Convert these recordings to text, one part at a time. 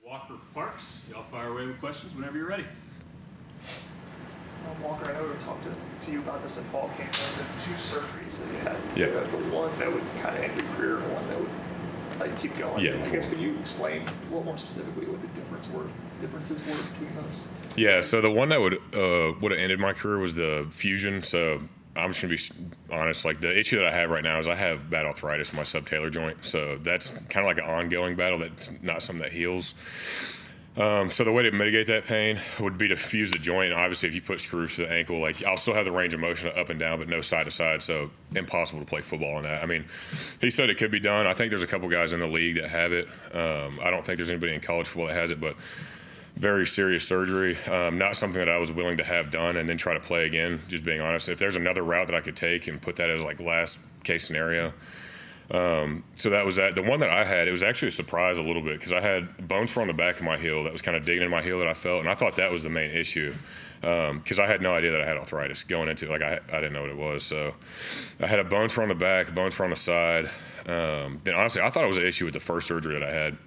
Walker Parks, y'all fire away with questions whenever you're ready. Walker, I know we were talking to you about this in fall camp, the two surgeries that you had. Yeah. The one that would kind of end your career and one that would let you keep going. Yeah. I guess could you explain a little more specifically what the differences were between those? Yeah, so the one that would have ended my career was the fusion. So I'm just going to be honest, like the issue that I have right now is I have bad arthritis in my subtalar joint. So that's kind of like an ongoing battle that's not something that heals. So the way to mitigate that pain would be to fuse the joint. And obviously, if you put screws to the ankle, like I'll still have the range of motion up and down, but no side to side. So impossible to play football on that. I mean, he said it could be done. I think there's a couple guys in the league that have it. I don't think there's anybody in college football that has it, but very serious surgery. Not something that I was willing to have done and then try to play again, just being honest. If there's another route that I could take and put that as like last case scenario. So that was that. The one that I had, it was actually a surprise a little bit because I had bones on the back of my heel that was kind of digging in my heel that I felt, and I thought that was the main issue because I had no idea that I had arthritis going into it. Like I didn't know what it was. So I had a bone on the back, bones on the side. Then honestly, I thought it was an issue with the first surgery that I had.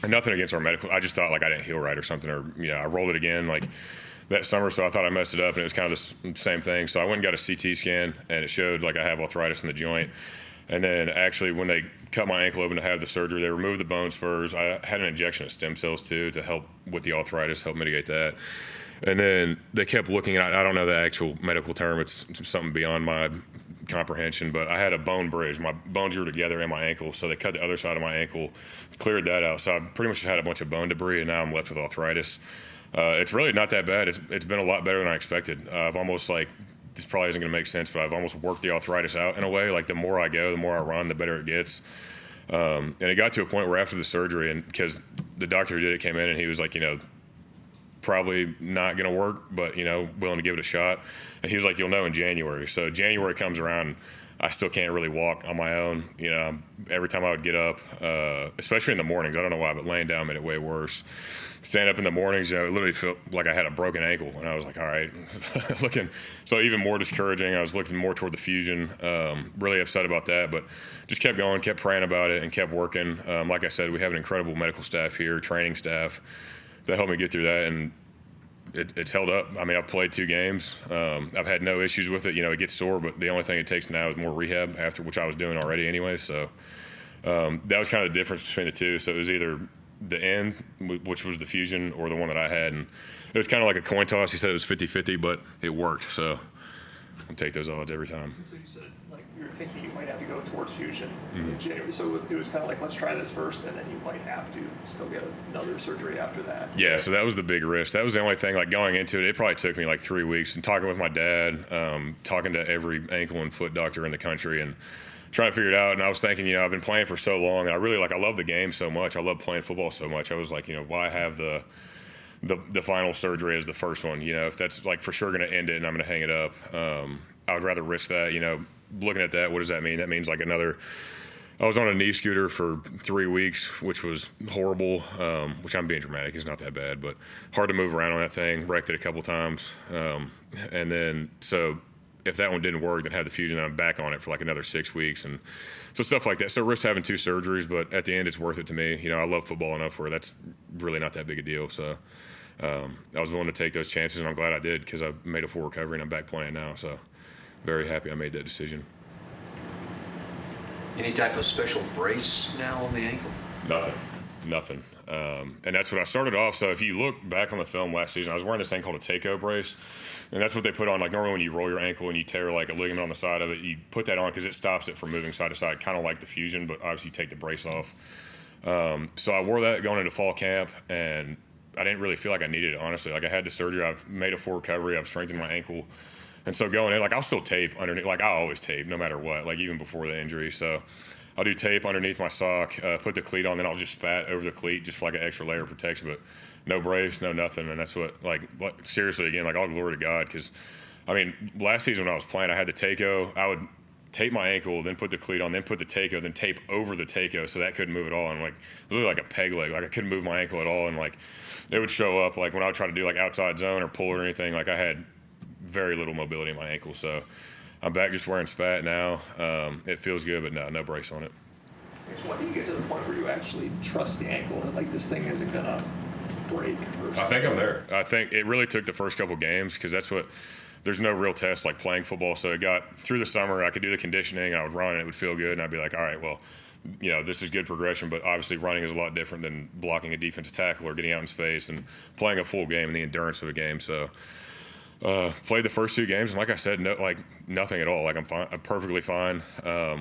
And nothing against our medical. I just thought like I didn't heal right or something, or I rolled it again like that summer, so I thought I messed it up, and it was kind of the same thing. So I went and got a CT scan, and it showed like I have arthritis in the joint. And then actually when they cut my ankle open to have the surgery, they removed the bone spurs. I had an injection of stem cells too to help with the arthritis, help mitigate that. And then they kept looking at, I don't know the actual medical term, it's something beyond my comprehension, but I had a bone bridge. My bones grew together in my ankle, so they cut the other side of my ankle, cleared that out. So I pretty much had a bunch of bone debris, and now I'm left with arthritis. It's really not that bad. It's been a lot better than I expected. I've almost like, this probably isn't going to make sense, but I've almost worked the arthritis out in a way. Like the more I go, the more I run, the better it gets. And it got to a point where after the surgery, and because the doctor who did it came in and he was like, probably not going to work, but, willing to give it a shot. And he was like, you'll know in January. So January comes around, I still can't really walk on my own. Every time I would get up, especially in the mornings, I don't know why, but laying down made it way worse. Stand up in the mornings, it literally felt like I had a broken ankle. And I was like, all right, so even more discouraging. I was looking more toward the fusion, really upset about that, but just kept going, kept praying about it, and kept working. Like I said, we have an incredible medical staff here, training staff, that helped me get through that, and it's held up. I mean, I've played 2 games. I've had no issues with it. It gets sore, but the only thing it takes now is more rehab after, which I was doing already anyway. So that was kind of the difference between the two. So it was either the end, which was the fusion, or the one that I had. And it was kind of like a coin toss. He said it was 50-50, but it worked. So I'll take those odds every time. So you said you're thinking you might have to go towards fusion in January. So it was kind of like, let's try this first, and then you might have to still get another surgery after that. Yeah, so that was the big risk. That was the only thing, like going into it, it probably took me like 3 weeks, and talking with my dad, talking to every ankle and foot doctor in the country, and trying to figure it out. And I was thinking, I've been playing for so long, and I really I love the game so much. I love playing football so much. I was like, why have the final surgery as the first one? If that's like for sure going to end it and I'm going to hang it up, I would rather risk that. Looking at that, what does that mean? That means like I was on a knee scooter for 3 weeks, which was horrible, which I'm being dramatic. It's not that bad, but hard to move around on that thing. Wrecked it a couple times. And then, so if that one didn't work, then have the fusion, and I'm back on it for like another 6 weeks. And so stuff like that. So risk having 2 surgeries, but at the end, it's worth it to me. I love football enough where that's really not that big a deal. So I was willing to take those chances, and I'm glad I did because I made a full recovery and I'm back playing now. So very happy I made that decision. Any type of special brace now on the ankle? Nothing. And that's what I started off. So if you look back on the film last season, I was wearing this thing called a Takeo brace. And that's what they put on. Like normally when you roll your ankle and you tear like a ligament on the side of it, you put that on because it stops it from moving side to side, kind of like the fusion, but obviously you take the brace off. So I wore that going into fall camp, and I didn't really feel like I needed it, honestly. Like I had the surgery. I've made a full recovery. I've strengthened my ankle. And so going in, I'll still tape underneath. I always tape no matter what, even before the injury. So I'll do tape underneath my sock, put the cleat on, then I'll just spat over the cleat just for an extra layer of protection. But no brace, no nothing. And that's what, seriously, again, all glory to God. Because, last season when I was playing, I had the Takeo. I would tape my ankle, then put the cleat on, then put the Takeo, then tape over the Takeo so that couldn't move at all. And, it was really like a peg leg. I couldn't move my ankle at all. And, it would show up, when I would try to do, outside zone or pull it or anything, I had very little mobility in my ankle. So I'm back just wearing spat now. It feels good, but no brace on it. When do you get to the point where you actually trust the ankle that like this thing isn't gonna break? I think I'm there. I think it really took the first couple games because that's what. There's no real test like playing football. So it got through the summer. I could do the conditioning. I would run and it would feel good. And I'd be like, all right, well, this is good progression. But obviously running is a lot different than blocking a defensive tackle or getting out in space and playing a full game and the endurance of a game. So played the first 2 games. And like I said, nothing at all. Like I'm fine. I'm perfectly fine,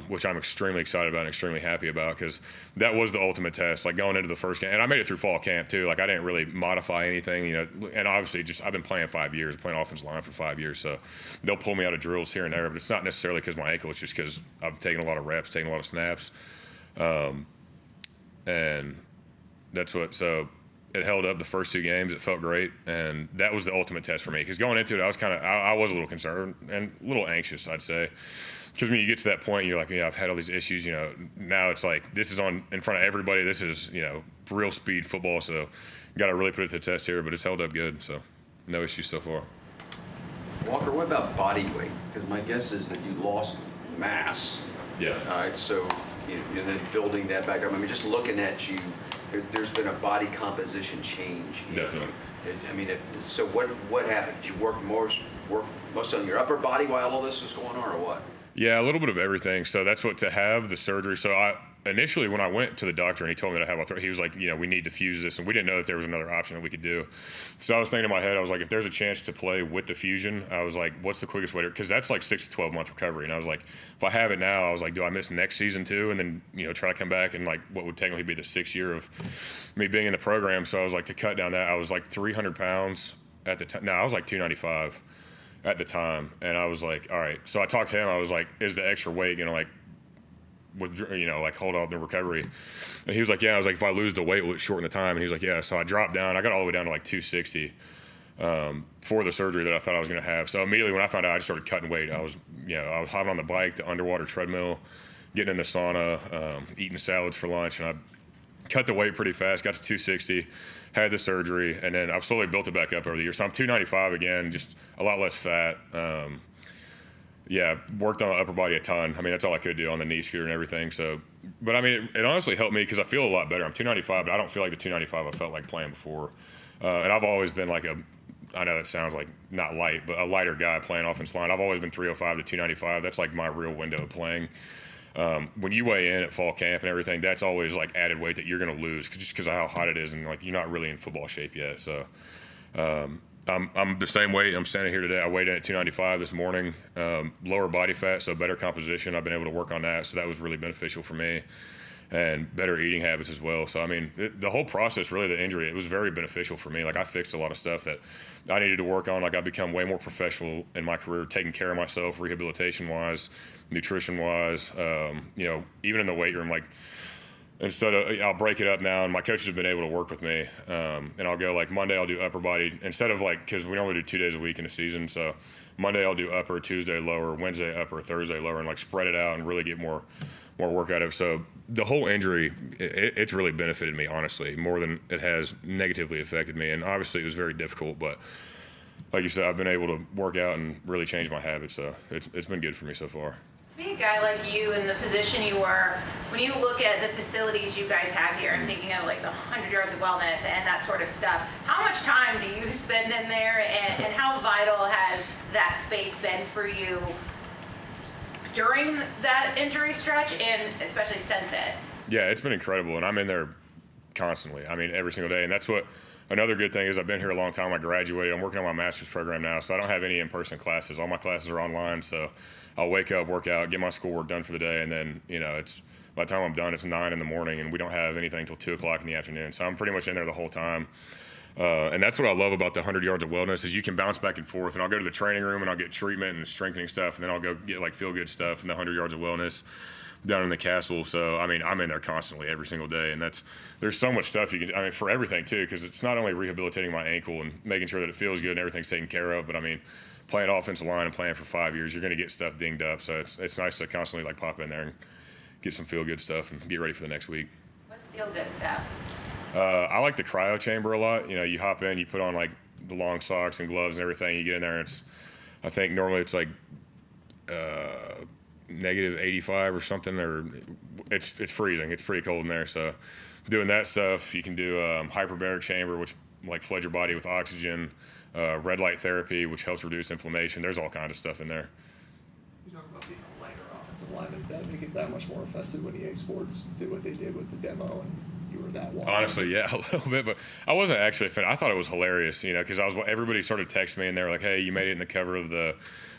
which I'm extremely excited about and extremely happy about because that was the ultimate test. Like going into the first game. And I made it through fall camp too. Like I didn't really modify anything, and obviously I've been playing 5 years, playing offensive line for 5 years. So they'll pull me out of drills here and there, but it's not necessarily because my ankle. It's just because I've taken a lot of reps, taken a lot of snaps. And that's so it held up the first 2 games. It felt great, and that was the ultimate test for me. Because going into it, I was a little concerned and a little anxious, I'd say. Because when you get to that point, you're like, I've had all these issues. Now it's like this is in front of everybody. This is real speed football. So got to really put it to the test here. But it's held up good. So no issues so far. Walker, what about body weight? Because my guess is that you lost mass. Yeah. So and then building that back up. I mean, just looking at you. There's been a body composition change. Definitely. So what happened? Did you work most on your upper body while all this was going on, or what? Yeah, a little bit of everything. So that's to have the surgery. So initially when I went to the doctor and he told me that I have arthritis, he was like, we need to fuse this, and we didn't know that there was another option that we could do. So I was thinking in my head, I was like, if there's a chance to play with the fusion, I was like, what's the quickest way to? Because that's like 6 to 12 month recovery, and I was like, if I have it now, I was like, do I miss next season too, and then try to come back and like what would technically be the 6th year of me being in the program? So I was like, to cut down that, I was like 300 pounds at the time. No, I was like 295 at the time, and I was like, all right. So I talked to him. I was like, is the extra weight hold off the recovery? And he was like, yeah. I was like, if I lose the weight, will it shorten the time? And he was like, yeah. So I dropped down. I got all the way down to like 260 for the surgery that I thought I was going to have. So immediately when I found out, I just started cutting weight. I was hopping on the bike, the underwater treadmill, getting in the sauna, eating salads for lunch, and I cut the weight pretty fast. Got to 260. Had the surgery, and then I've slowly built it back up over the years. So I'm 295 again, just a lot less fat. Worked on the upper body a ton. I mean, that's all I could do on the knee scooter and everything. So, but I mean, it honestly helped me because I feel a lot better. I'm 295, but I don't feel like the 295 I felt like playing before. And I've always been like I know that sounds like not light, but a lighter guy playing offensive line. I've always been 305 to 295. That's like my real window of playing. When you weigh in at fall camp and everything, that's always like added weight that you're going to lose just because of how hot it is, and like you're not really in football shape yet. So I'm the same weight. I'm standing here today. I weighed in at 295 this morning. Lower body fat, so better composition. I've been able to work on that, so that was really beneficial for me, and better eating habits as well. So I mean, the whole process, really, the injury, it was very beneficial for me. Like I fixed a lot of stuff that I needed to work on. Like I've become way more professional in my career, taking care of myself, rehabilitation wise, nutrition wise. Even in the weight room, like instead of, I'll break it up now, and my coaches have been able to work with me. And I'll go like Monday I'll do upper body instead of like, because we only do 2 days a week in the season. So Monday I'll do upper, Tuesday lower, Wednesday upper, Thursday lower, and like spread it out and really get more work out of it. So the whole injury, it's really benefited me, honestly, more than it has negatively affected me. And obviously it was very difficult, but like you said, I've been able to work out and really change my habits. So it's been good for me so far. To be a guy like you in the position you were, when you look at the facilities you guys have here and thinking of like the 100 yards of wellness and that sort of stuff, how much time do you spend in there, and how vital has that space been for you during that injury stretch and especially since it? Yeah, it's been incredible, and I'm in there constantly. I mean, every single day, and that's what another good thing is. I've been here a long time. I graduated. I'm working on my master's program now, so I don't have any in-person classes. All my classes are online, so I'll wake up, work out, get my schoolwork done for the day, and then it's by the time I'm done, it's 9 in the morning, and we don't have anything until 2 o'clock in the afternoon. So I'm pretty much in there the whole time. And that's what I love about the 100 yards of wellness is you can bounce back and forth, and I'll go to the training room and I'll get treatment and strengthening stuff, and then I'll go get like feel good stuff in the 100 yards of wellness down in the castle. So I mean, I'm in there constantly every single day, and there's so much stuff you can, I mean, for everything too, because it's not only rehabilitating my ankle and making sure that it feels good and everything's taken care of, but I mean, playing offensive line and playing for 5 years, you're going to get stuff dinged up. So it's nice to constantly like pop in there and get some feel good stuff and get ready for the next week. What's feel good stuff? I like the cryo chamber a lot. You hop in, you put on like the long socks and gloves and everything. You get in there, and I think normally it's like -85 or something, or it's freezing. It's pretty cold in there. So doing that stuff, you can do hyperbaric chamber, which like flood your body with oxygen, red light therapy, which helps reduce inflammation. There's all kinds of stuff in there. You talk about being a lighter offensive lineman. Did that make it that much more offensive when EA Sports did what they did with the demo and you were that wide? Honestly, yeah, a little bit, but I wasn't actually a fan. I thought it was hilarious, because everybody started texting me and they were like, "Hey, you made it in the cover of the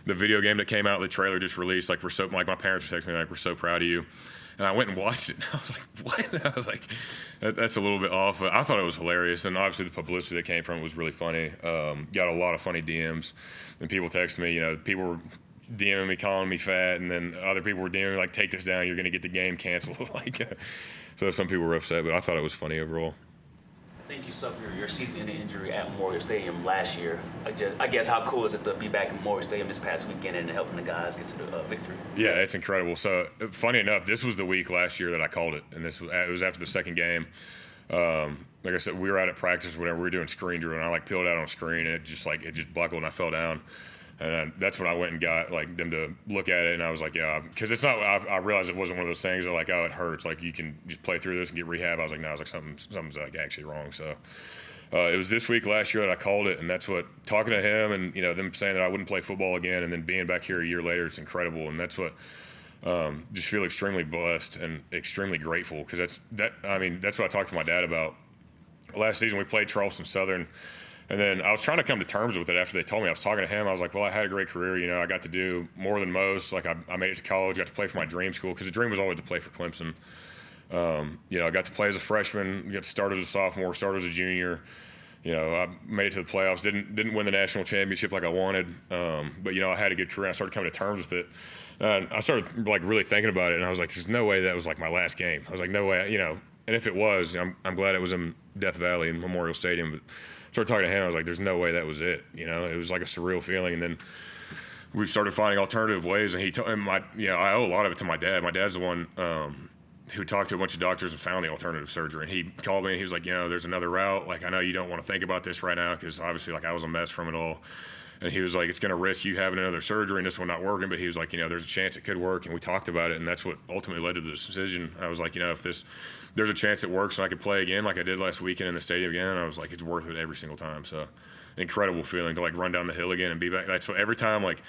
video game that came out. The trailer just released. Like, my parents were texting me like, we're so proud of you." And I went and watched it, and I was like, "What?" And I was like, "That's a little bit off." But I thought it was hilarious, and obviously the publicity that came from it was really funny. Got a lot of funny DMs, and people texted me. People were DMing me, calling me fat, and then other people were DMing me like, "Take this down, you're going to get the game canceled." So some people were upset, but I thought it was funny overall. I think you suffered your season-ending injury at Memorial Stadium last year. I guess how cool is it to be back in Memorial Stadium this past weekend and helping the guys get to the victory? Yeah, it's incredible. So funny enough, this was the week last year that I called it, and it was after the second game. Like I said, we were out at practice, whatever. We were doing screen drill, and I peeled out on screen, and it just buckled, and I fell down. And that's when I went and got them to look at it, and I was like, yeah, because it's not. I realized it wasn't one of those things that like, oh, it hurts. Like you can just play through this and get rehab. I was like, no, something's like actually wrong. So it was this week last year that I called it, and that's what talking to him and them saying that I wouldn't play football again, and then being back here a year later, it's incredible, and that's what just feel extremely blessed and extremely grateful because that's what I talked to my dad about. Last season we played Charleston Southern. And then I was trying to come to terms with it after they told me. I was talking to him. I was like, well, I had a great career. I got to do more than most. Like, I made it to college, got to play for my dream school because the dream was always to play for Clemson. I got to play as a freshman, got to start as a sophomore, start as a junior. I made it to the playoffs, didn't win the national championship like I wanted. But I had a good career. I started coming to terms with it. And I started, like, really thinking about it. And I was like, there's no way that was, like, my last game. I was like, no way, And if it was, I'm glad it was in Death Valley in Memorial Stadium. But started talking to him, I was like, there's no way that was it. It was like a surreal feeling. And then we started finding alternative ways. And he told him, I owe a lot of it to my dad. My dad's the one who talked to a bunch of doctors and found the alternative surgery. And he called me and he was like, there's another route. Like, I know you don't want to think about this right now because obviously, like, I was a mess from it all. And he was like, it's going to risk you having another surgery and this one not working. But he was like, there's a chance it could work. And we talked about it. And that's what ultimately led to this decision. I was like, if there's a chance it works and I could play again like I did last weekend in the stadium again. And I was like, it's worth it every single time. So incredible feeling to like run down the hill again and be back. That's what every time like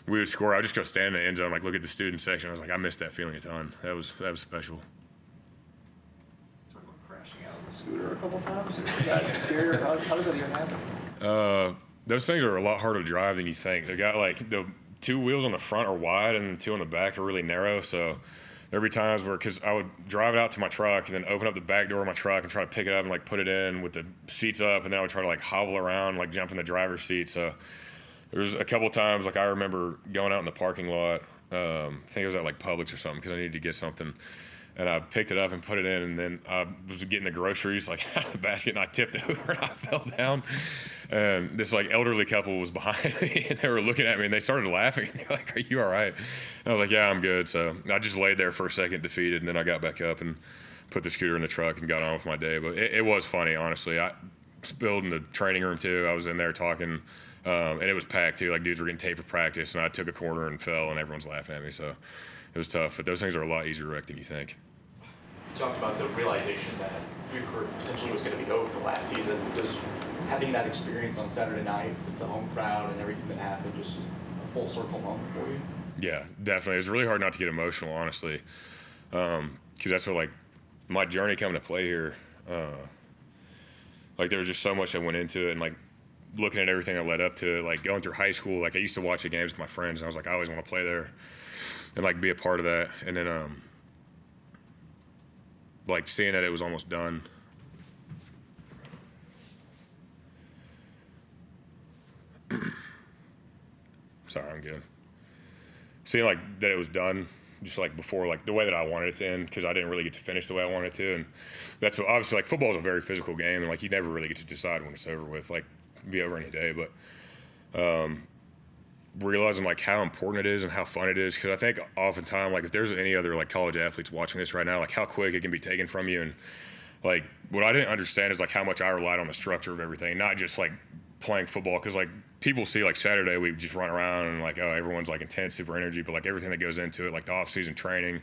we would score, I would just go stand in the end zone, like look at the student section. I was like, I missed that feeling a ton. That was special. Talk about crashing out on the scooter a couple times. You got scared. How does that even happen? Those things are a lot harder to drive than you think. They got like the two wheels on the front are wide and the two on the back are really narrow. So there'd be times where, because I would drive it out to my truck and then open up the back door of my truck and try to pick it up and like put it in with the seats up, and then I would try to like hobble around, like jump in the driver's seat. So there was a couple of times like I remember going out in the parking lot. I think it was at like Publix or something because I needed to get something. And I picked it up and put it in, and then I was getting the groceries like out of the basket, and I tipped over and I fell down. And this like elderly couple was behind me, and they were looking at me, and they started laughing. And they're like, "Are you all right?" And I was like, "Yeah, I'm good." So I just laid there for a second, defeated, and then I got back up and put the scooter in the truck and got on with my day. But it was funny, honestly. I spilled in the training room too. I was in there talking, and it was packed too. Like dudes were getting taped for practice, and I took a corner and fell, and everyone's laughing at me. So it was tough. But those things are a lot easier to wreck than you think. You talked about the realization that your career potentially was going to be over last season. Does having that experience on Saturday night with the home crowd and everything that happened just a full circle moment for you? Yeah, definitely. It was really hard not to get emotional, honestly, because that's what like my journey coming to play here. Like there was just so much that went into it, and like looking at everything that led up to it, like going through high school. Like I used to watch the games with my friends, and I was like, I always want to play there and like be a part of that. And then like seeing that it was almost done. Sorry, I'm good. Seeing like that it was done, just like before, like the way that I wanted it to end, because I didn't really get to finish the way I wanted to, and that's what, obviously like football is a very physical game, and like you never really get to decide when it's over with. Like it'd be over any day, but realizing like how important it is and how fun it is, because I think oftentimes like if there's any other like college athletes watching this right now, like how quick it can be taken from you, and like what I didn't understand is like how much I relied on the structure of everything, not just like playing football, because like people see like Saturday we just run around and like, oh, everyone's like intense, super energy, but like everything that goes into it, like the off-season training,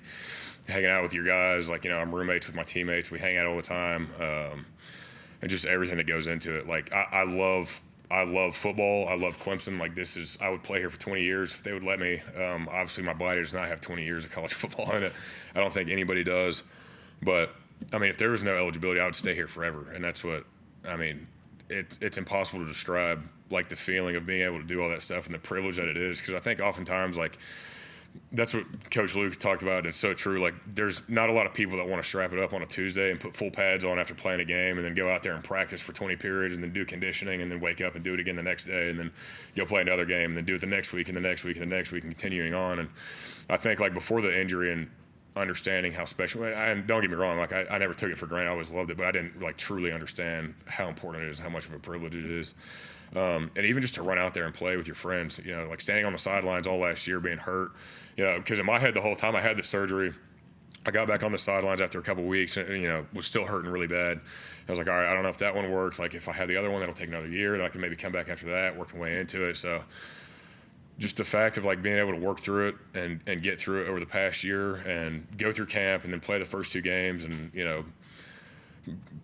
hanging out with your guys, like, you know, I'm roommates with my teammates, we hang out all the time, and just everything that goes into it. Like I love football. I love Clemson. Like I would play here for 20 years if they would let me. Obviously my body does not have 20 years of college football in it. I don't think anybody does. But I mean, if there was no eligibility, I would stay here forever. And that's what, I mean, it's impossible to describe, like the feeling of being able to do all that stuff and the privilege that it is. Because I think oftentimes, like, that's what Coach Luke talked about, and it's so true. Like, there's not a lot of people that want to strap it up on a Tuesday and put full pads on after playing a game and then go out there and practice for 20 periods and then do conditioning and then wake up and do it again the next day and then go play another game and then do it the next week and the next week and the next week and continuing on. And I think, like, before the injury and understanding how special, and don't get me wrong, like, I never took it for granted. I always loved it, but I didn't, like, truly understand how important it is, how much of a privilege it is. And even just to run out there and play with your friends, you know, like standing on the sidelines all last year, being hurt, you know, because in my head the whole time I had the surgery, I got back on the sidelines after a couple of weeks and, you know, was still hurting really bad. I was like, all right, I don't know if that one worked. Like, if I have the other one, that'll take another year. Then I can maybe come back after that, work my way into it. So just the fact of, like, being able to work through it and get through it over the past year and go through camp and then play the first 2 games and, you know,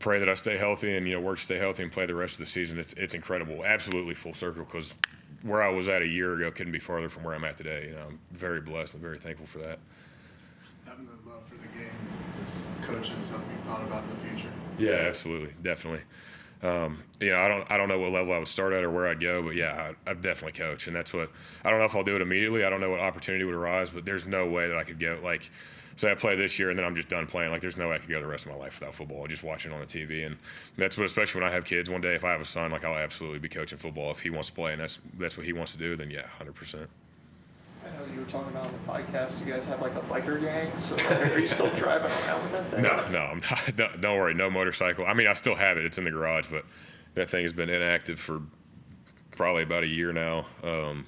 pray that I stay healthy and, you know, work to stay healthy and play the rest of the season. It's incredible. Absolutely full circle, because where I was at a year ago couldn't be farther from where I'm at today. You know, I'm very blessed and very thankful for that. Having the love for the game is coaching something you've thought about in the future. Yeah, absolutely. Definitely. You know, I don't know what level I would start at or where I'd go, but yeah, I'd definitely coach. And that's what, I don't know if I'll do it immediately. I don't know what opportunity would arise, but there's no way that I could go, like, say I play this year and then I'm just done playing. Like, there's no way I could go the rest of my life without football, just watching it on the TV. And that's what, especially when I have kids one day, if I have a son, like, I'll absolutely be coaching football. If he wants to play and that's what he wants to do, then yeah, 100%. I know you were talking about on the podcast, you guys have like a biker gang, so are you still driving around with that thing? No, I'm not. Don't worry, no motorcycle. I mean, I still have it. It's in the garage, but that thing has been inactive for probably about a year now. And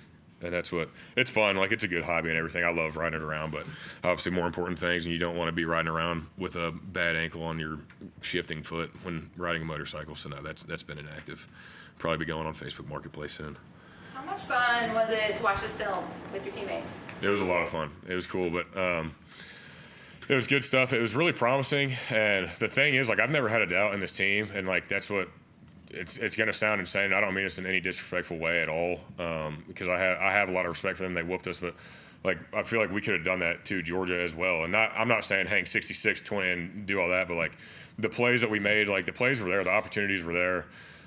that's what, it's fun. Like, it's a good hobby and everything. I love riding it around, but obviously more important things, and you don't want to be riding around with a bad ankle on your shifting foot when riding a motorcycle. So no, that's been inactive. Probably be going on Facebook Marketplace soon. How much fun was it to watch this film with your teammates? It was a lot of fun. It was cool, but it was good stuff. It was really promising. And the thing is, like, I've never had a doubt in this team, and, like, that's what it's going to sound insane. I don't mean this in any disrespectful way at all, because I have a lot of respect for them. They whooped us, but, like, I feel like we could have done that to Georgia as well. And I'm not saying hang 66-20 and do all that, but, like, the plays that we made, like, the plays were there, the opportunities were there.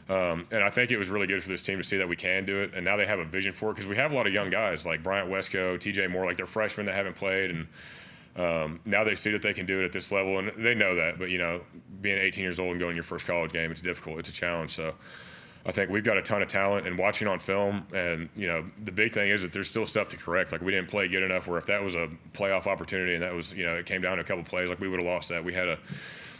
And I think it was really good for this team to see that we can do it, and now they have a vision for it, because we have a lot of young guys like Bryant Wesco, TJ Moore, like, they're freshmen that haven't played, and now they see that they can do it at this level, and they know that. But, you know, being 18 years old and going your first college game, it's difficult. It's a challenge. So I think we've got a ton of talent, and watching on film, and, you know, the big thing is that there's still stuff to correct. Like, we didn't play good enough where if that was a playoff opportunity and that was, you know, it came down to a couple plays, like, we would have lost that. We had a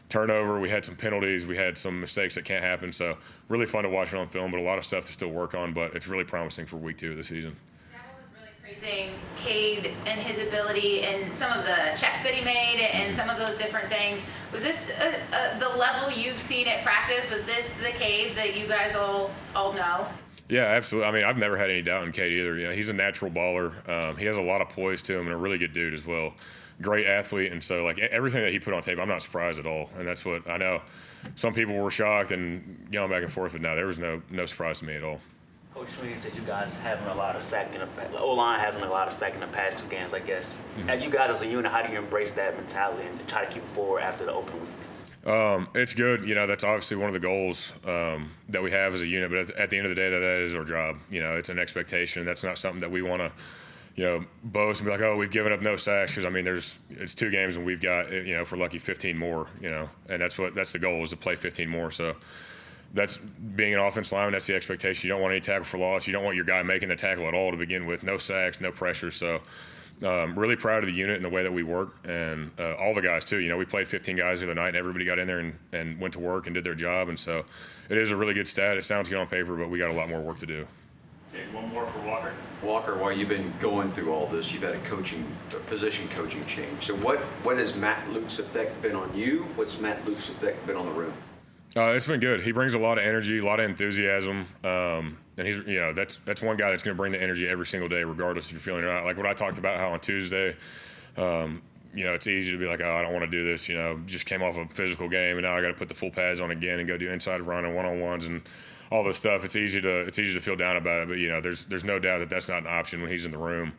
turnover, we had some penalties, we had some mistakes that can't happen. So really fun to watch it on film, but a lot of stuff to still work on. But it's really promising for week 2 of the season. Dabo was really praising Cade and his ability and some of the checks that he made and some of those different things. Was this the level you've seen at practice? Was this the Cade that you guys all know? Yeah, absolutely. I mean, I've never had any doubt in Cade either. You know, he's a natural baller. He has a lot of poise to him and a really good dude as well. Great athlete, and so, like, everything that he put on tape, I'm not surprised at all. And that's what I know. Some people were shocked and going back and forth, but no, there was no surprise to me at all. Coach Swinney said you guys having a lot of sack in the O-line having a lot of sack in the past 2 games, I guess. Mm-hmm. As you guys as a unit, how do you embrace that mentality and try to keep it forward after the open week? It's good. You know, that's obviously one of the goals that we have as a unit, but at the end of the day, that is our job. You know, it's an expectation. That's not something that we want to, you know, boast and be like, oh, we've given up no sacks, because, I mean, it's 2 games and we've got, you know, if we're lucky, 15 more, you know, and that's the goal, is to play 15 more. So that's being an offensive lineman, that's the expectation. You don't want any tackle for loss. You don't want your guy making the tackle at all to begin with. No sacks, no pressure. So really proud of the unit and the way that we work, and all the guys too. You know, we played 15 guys the other night, and everybody got in there and went to work and did their job. And so it is a really good stat. It sounds good on paper, but we got a lot more work to do. Take one more for Walker. Walker, while you've been going through all this, you've had a position coaching change. So what has Matt Luke's effect been on you? What's Matt Luke's effect been on the room? It's been good. He brings a lot of energy, a lot of enthusiasm. And he's, that's one guy that's going to bring the energy every single day, regardless if you're feeling it or not. Like what I talked about, how on Tuesday, it's easy to be like, oh, I don't want to do this. Just came off a physical game, and now I got to put the full pads on again and go do inside run and one-on-ones and all this stuff. It's easy to feel down about it, but there's no doubt that that's not an option when he's in the room.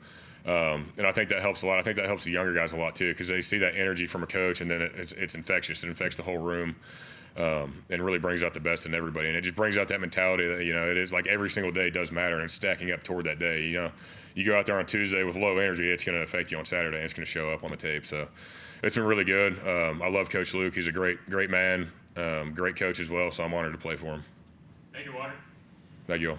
And I think that helps a lot. I think that helps the younger guys a lot too, because they see that energy from a coach, and then it's infectious. It infects the whole room, and really brings out the best in everybody. And it just brings out that mentality that it is like every single day does matter, and it's stacking up toward that day. You go out there on Tuesday with low energy, it's going to affect you on Saturday, and it's going to show up on the tape. So it's been really good. I love Coach Luke. He's a great man, great coach as well. So I'm honored to play for him. Thank you, Water. Thank you all.